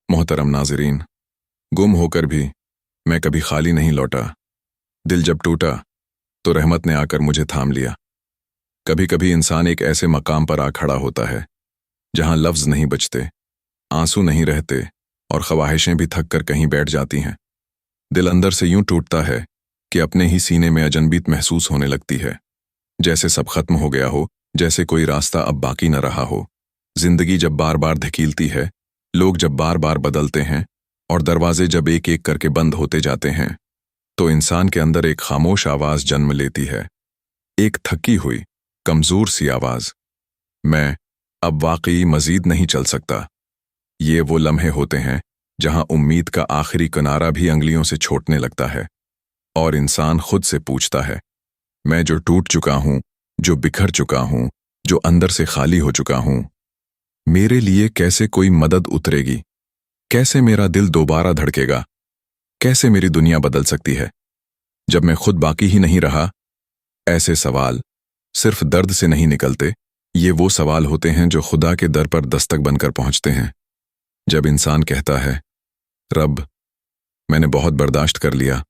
मोहतरम नाज़रीन, गुम होकर भी मैं कभी खाली नहीं लौटा। दिल जब टूटा तो रहमत ने आकर मुझे थाम लिया। कभी कभी इंसान एक ऐसे मकाम पर आ खड़ा होता है जहां लफ्ज़ नहीं बचते, आंसू नहीं रहते और ख्वाहिशें भी थक कर कहीं बैठ जाती हैं। दिल अंदर से यूं टूटता है कि अपने ही सीने में अजनबीत महसूस होने लगती है, जैसे सब खत्म हो गया हो, जैसे कोई रास्ता अब बाकी न रहा हो। जिंदगी जब बार बार धकेलती है, लोग जब बार बार बदलते हैं और दरवाजे जब एक एक करके बंद होते जाते हैं, तो इंसान के अंदर एक खामोश आवाज़ जन्म लेती है, एक थकी हुई कमज़ोर सी आवाज़, मैं अब वाकई मज़ीद नहीं चल सकता। ये वो लम्हे होते हैं जहां उम्मीद का आखिरी किनारा भी अंगलियों से छोटने लगता है और इंसान खुद से पूछता है, मैं जो टूट चुका हूं, जो बिखर चुका हूं, जो अंदर से खाली हो चुका हूं, मेरे लिए कैसे कोई मदद उतरेगी? कैसे मेरा दिल दोबारा धड़केगा? कैसे मेरी दुनिया बदल सकती है जब मैं खुद बाकी ही नहीं रहा? ऐसे सवाल सिर्फ दर्द से नहीं निकलते, ये वो सवाल होते हैं जो खुदा के दर पर दस्तक बनकर पहुंचते हैं। जब इंसान कहता है, रब, मैंने बहुत बर्दाश्त कर लिया,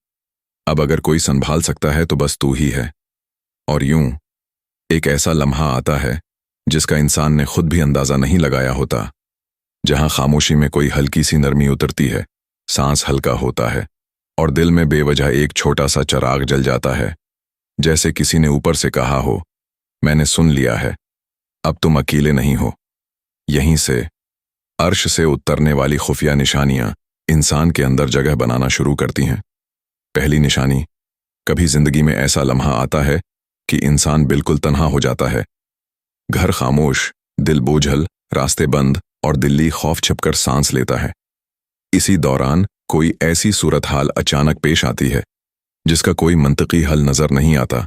अब अगर कोई संभाल सकता है तो बस तू ही है। और यूं एक ऐसा लम्हा आता है जिसका इंसान ने खुद भी अंदाजा नहीं लगाया होता, जहां खामोशी में कोई हल्की सी नरमी उतरती है, सांस हल्का होता है और दिल में बेवजह एक छोटा सा चिराग जल जाता है, जैसे किसी ने ऊपर से कहा हो, मैंने सुन लिया है, अब तुम अकेले नहीं हो। यहीं से अर्श से उतरने वाली खुफिया निशानियां इंसान के अंदर जगह बनाना शुरू करती हैं। पहली निशानी, कभी जिंदगी में ऐसा लम्हा आता है कि इंसान बिल्कुल तन्हा हो जाता है। घर खामोश, दिल बोझल, रास्ते बंद और दिल्ली खौफ छिपकर सांस लेता है। इसी दौरान कोई ऐसी सूरत हाल अचानक पेश आती है जिसका कोई मंतकी हल नजर नहीं आता,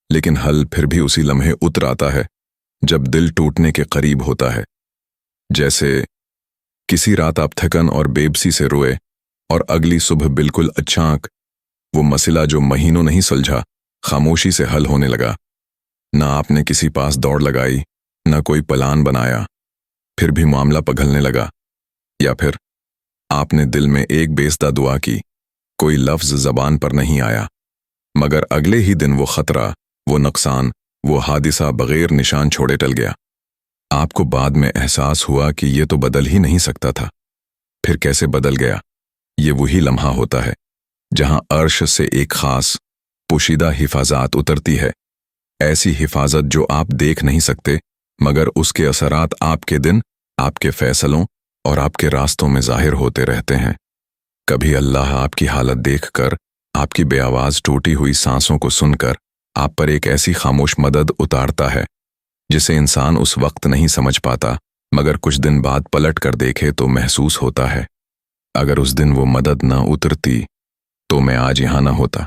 लेकिन हल फिर भी उसी लम्हे उतर आता है जब दिल टूटने के करीब होता है। जैसे किसी रात आप थकन और बेबसी से रोए और अगली सुबह बिल्कुल अचानक वो मसला जो महीनों नहीं सुलझा, खामोशी से हल होने लगा। ना आपने किसी पास दौड़ लगाई, ना कोई प्लान बनाया, फिर भी मामला पघलने लगा। या फिर आपने दिल में एक बेसदा दुआ की, कोई लफ्ज जबान पर नहीं आया, मगर अगले ही दिन वो खतरा, वो नुकसान, वो हादिसा बगैर निशान छोड़े टल गया। आपको बाद में एहसास हुआ कि ये तो बदल ही नहीं सकता था। फिर कैसे बदल गया? ये वही लम्हा होता है जहां अर्श से एक खास पोशीदा हिफाजत उतरती है, ऐसी हिफाजत जो आप देख नहीं सकते, मगर उसके असरात आपके दिन, आपके फैसलों और आपके रास्तों में जाहिर होते रहते हैं। कभी अल्लाह आपकी हालत देखकर, आपकी बेआवाज टूटी हुई सांसों को सुनकर आप पर एक ऐसी खामोश मदद उतारता है जिसे इंसान उस वक्त नहीं समझ पाता, मगर कुछ दिन बाद पलट कर देखे तो महसूस होता है, अगर उस दिन वो मदद ना उतरती तो मैं आज यहां ना होता।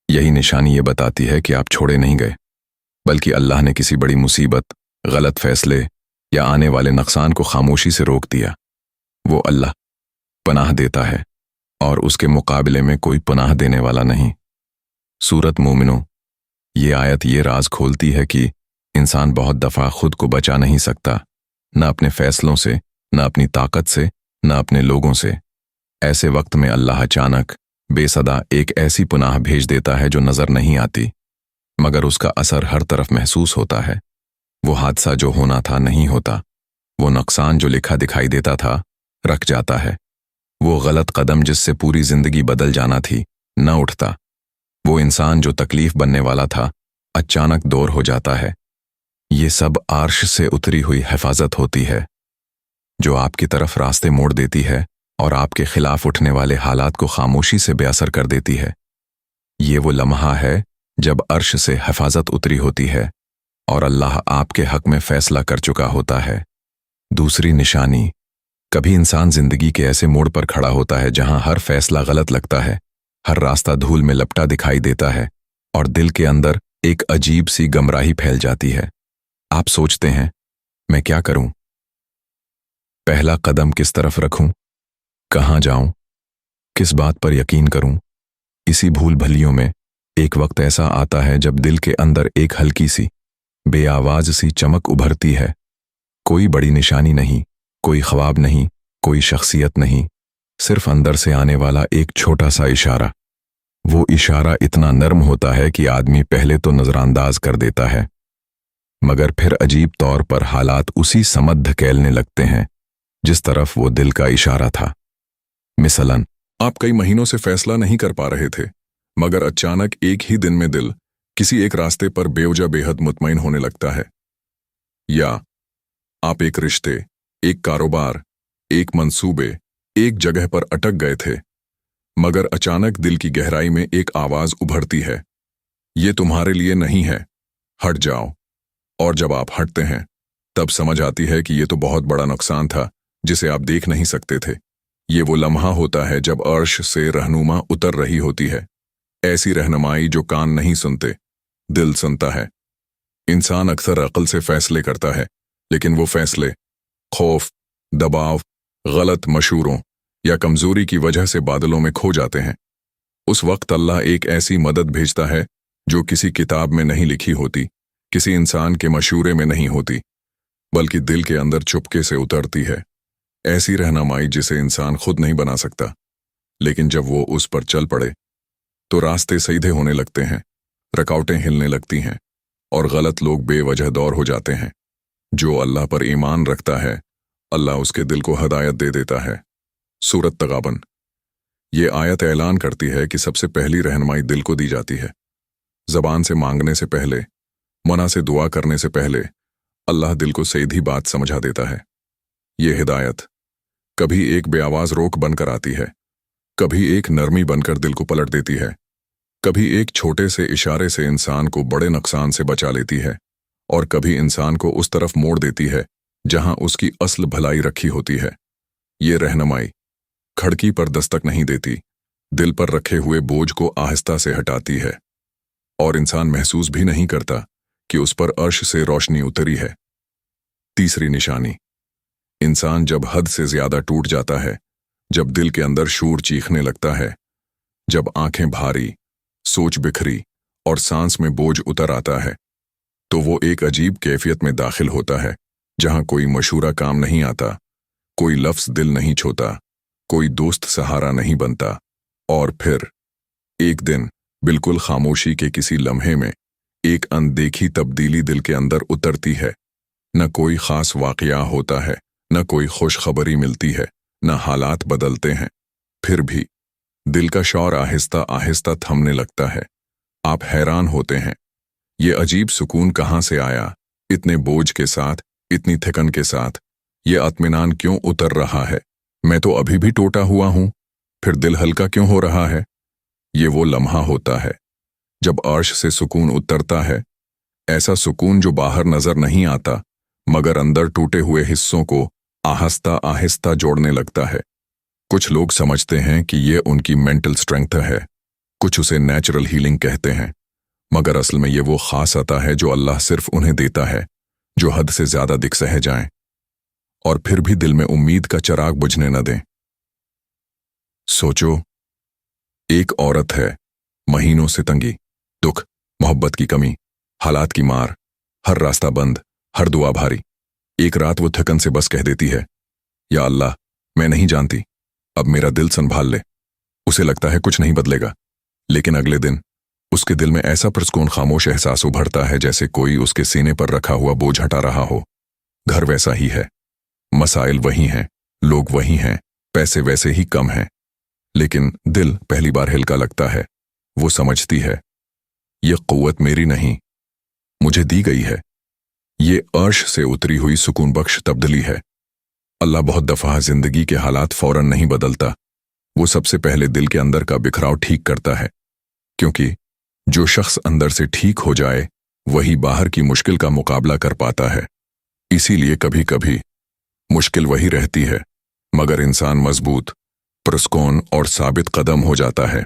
यही निशानी ये बताती है कि आप छोड़े नहीं गए, बल्कि अल्लाह ने किसी बड़ी मुसीबत, गलत फैसले या आने वाले नुकसान को खामोशी से रोक दिया। वो अल्लाह पनाह देता है और उसके मुकाबले में कोई पनाह देने वाला नहीं। सूरत मोमिनो, ये आयत ये राज खोलती है कि इंसान बहुत दफ़ा खुद को बचा नहीं सकता, न अपने फैसलों से, न अपनी ताकत से, न अपने लोगों से। ऐसे वक्त में अल्लाह अचानक बेसदा एक ऐसी पनाह भेज देता है जो नज़र नहीं आती, मगर उसका असर हर तरफ महसूस होता है। वो हादसा जो होना था नहीं होता, वो नुकसान जो लिखा दिखाई देता था रख जाता है, वो गलत कदम जिससे पूरी जिंदगी बदल जाना थी न उठता, वो इंसान जो तकलीफ बनने वाला था अचानक दूर हो जाता है। ये सब आर्श से उतरी हुई हिफाजत होती है जो आपकी तरफ रास्ते मोड़ देती है और आपके खिलाफ उठने वाले हालात को खामोशी से बेअसर कर देती है। ये वो लम्हा है जब अर्श से हिफाजत उतरी होती है और अल्लाह आपके हक में फैसला कर चुका होता है। दूसरी निशानी, कभी इंसान जिंदगी के ऐसे मोड़ पर खड़ा होता है जहां हर फैसला गलत लगता है, हर रास्ता धूल में लपटा दिखाई देता है और दिल के अंदर एक अजीब सी गमराही फैल जाती है। आप सोचते हैं, मैं क्या करूं? पहला कदम किस तरफ रखूं? कहां जाऊं? किस बात पर यकीन करूं? इसी भूल भलियों में एक वक्त ऐसा आता है जब दिल के अंदर एक हल्की सी बेआवाज सी चमक उभरती है। कोई बड़ी निशानी नहीं, कोई ख्वाब नहीं, कोई शख्सियत नहीं, सिर्फ अंदर से आने वाला एक छोटा सा इशारा। वो इशारा इतना नर्म होता है कि आदमी पहले तो नजरअंदाज कर देता है, मगर फिर अजीब तौर पर हालात उसी समत धकेलने लगते हैं जिस तरफ वो दिल का इशारा था। मिसलन, आप कई महीनों से फैसला नहीं कर पा रहे थे, मगर अचानक एक ही दिन में दिल किसी एक रास्ते पर बेवजह बेहद मुतमईन होने लगता है। या आप एक रिश्ते, एक कारोबार, एक मंसूबे, एक जगह पर अटक गए थे, मगर अचानक दिल की गहराई में एक आवाज उभरती है, ये तुम्हारे लिए नहीं है, हट जाओ। और जब आप हटते हैं तब समझ आती है कि ये तो बहुत बड़ा नुकसान था जिसे आप देख नहीं सकते थे। ये वो लम्हा होता है जब अर्श से रहनुमा उतर रही होती है, ऐसी रहनुमाई जो कान नहीं सुनते, दिल सुनता है। इंसान अक्सर अक्ल से फैसले करता है, लेकिन वो फैसले खौफ, दबाव, गलत मशूरों या कमजोरी की वजह से बादलों में खो जाते हैं। उस वक्त अल्लाह एक ऐसी मदद भेजता है जो किसी किताब में नहीं लिखी होती, किसी इंसान के मशूरे में नहीं होती, बल्कि दिल के अंदर चुपके से उतरती है। ऐसी रहनुमाई जिसे इंसान खुद नहीं बना सकता, लेकिन जब वो उस पर चल पड़े तो रास्ते सीधे होने लगते हैं, रुकावटें हिलने लगती हैं और गलत लोग बेवजह दौर हो जाते हैं। जो अल्लाह पर ईमान रखता है, अल्लाह उसके दिल को हिदायत दे देता है। सूरत तगाबन। ये आयत ऐलान करती है कि सबसे पहली रहनुमाई दिल को दी जाती है। ज़बान से मांगने से पहले, मना से दुआ करने से पहले अल्लाह दिल को सीधी बात समझा देता है। ये हिदायत कभी एक बेआवाज रोक बनकर आती है, कभी एक नरमी बनकर दिल को पलट देती है, कभी एक छोटे से इशारे से इंसान को बड़े नुकसान से बचा लेती है, और कभी इंसान को उस तरफ मोड़ देती है जहां उसकी असल भलाई रखी होती है। ये रहनुमाई खिड़की पर दस्तक नहीं देती, दिल पर रखे हुए बोझ को आहिस्ता से हटाती है, और इंसान महसूस भी नहीं करता कि उस पर अर्श से रोशनी उतरी है। तीसरी निशानी, इंसान जब हद से ज्यादा टूट जाता है, जब दिल के अंदर शूर चीखने लगता है, जब आंखें भारी, सोच बिखरी और सांस में बोझ उतर आता है, तो वो एक अजीब कैफियत में दाखिल होता है जहां कोई मशूरा काम नहीं आता, कोई लफ्ज दिल नहीं छोता, कोई दोस्त सहारा नहीं बनता, और फिर एक दिन बिल्कुल खामोशी के किसी लम्हे में एक अनदेखी तब्दीली दिल के अंदर उतरती है। न कोई खास वाकया होता है, न कोई खुशखबरी मिलती है, न हालात बदलते हैं, फिर भी दिल का शौर आहिस्ता आहिस्ता थमने लगता है। आप हैरान होते हैं, ये अजीब सुकून कहाँ से आया, इतने बोझ के साथ, इतनी थकन के साथ, ये इत्मीनान क्यों उतर रहा है, मैं तो अभी भी टूटा हुआ हूं, फिर दिल हल्का क्यों हो रहा है। ये वो लम्हा होता है जब अर्श से सुकून उतरता है, ऐसा सुकून जो बाहर नजर नहीं आता, मगर अंदर टूटे हुए हिस्सों को आहिस्ता आहिस्ता जोड़ने लगता है। कुछ लोग समझते हैं कि ये उनकी मेंटल स्ट्रेंथ है, कुछ उसे नेचुरल हीलिंग कहते हैं, मगर असल में ये वो खास अता है जो अल्लाह सिर्फ उन्हें देता है जो हद से ज्यादा दिख सह जाएं और फिर भी दिल में उम्मीद का चिराग बुझने न दें। सोचो, एक औरत है, महीनों से तंगी, दुख, मोहब्बत की कमी, हालात की मार, हर रास्ता बंद, हर दुआ भारी। एक रात वो थकन से बस कह देती है, या अल्लाह, मैं नहीं जानती, अब मेरा दिल संभाल ले। उसे लगता है कुछ नहीं बदलेगा, लेकिन अगले दिन उसके दिल में ऐसा पुरस्कून खामोश एहसास उभरता है जैसे कोई उसके सीने पर रखा हुआ बोझ हटा रहा हो। घर वैसा ही है, मसाइल वही हैं, लोग वही हैं, पैसे वैसे ही कम हैं, लेकिन दिल पहली बार हल्का लगता है। वो समझती है, ये क़ुव्वत मेरी नहीं, मुझे दी गई है, ये अर्श से उतरी हुई सुकून बख्श तब्दीली है। अल्लाह बहुत दफ़ा जिंदगी के हालात फौरन नहीं बदलता, वो सबसे पहले दिल के अंदर का बिखराव ठीक करता है, क्योंकि जो शख्स अंदर से ठीक हो जाए वही बाहर की मुश्किल का मुकाबला कर पाता है। इसीलिए कभी कभी मुश्किल वही रहती है, मगर इंसान मजबूत, पुरस्कून और साबित कदम हो जाता है।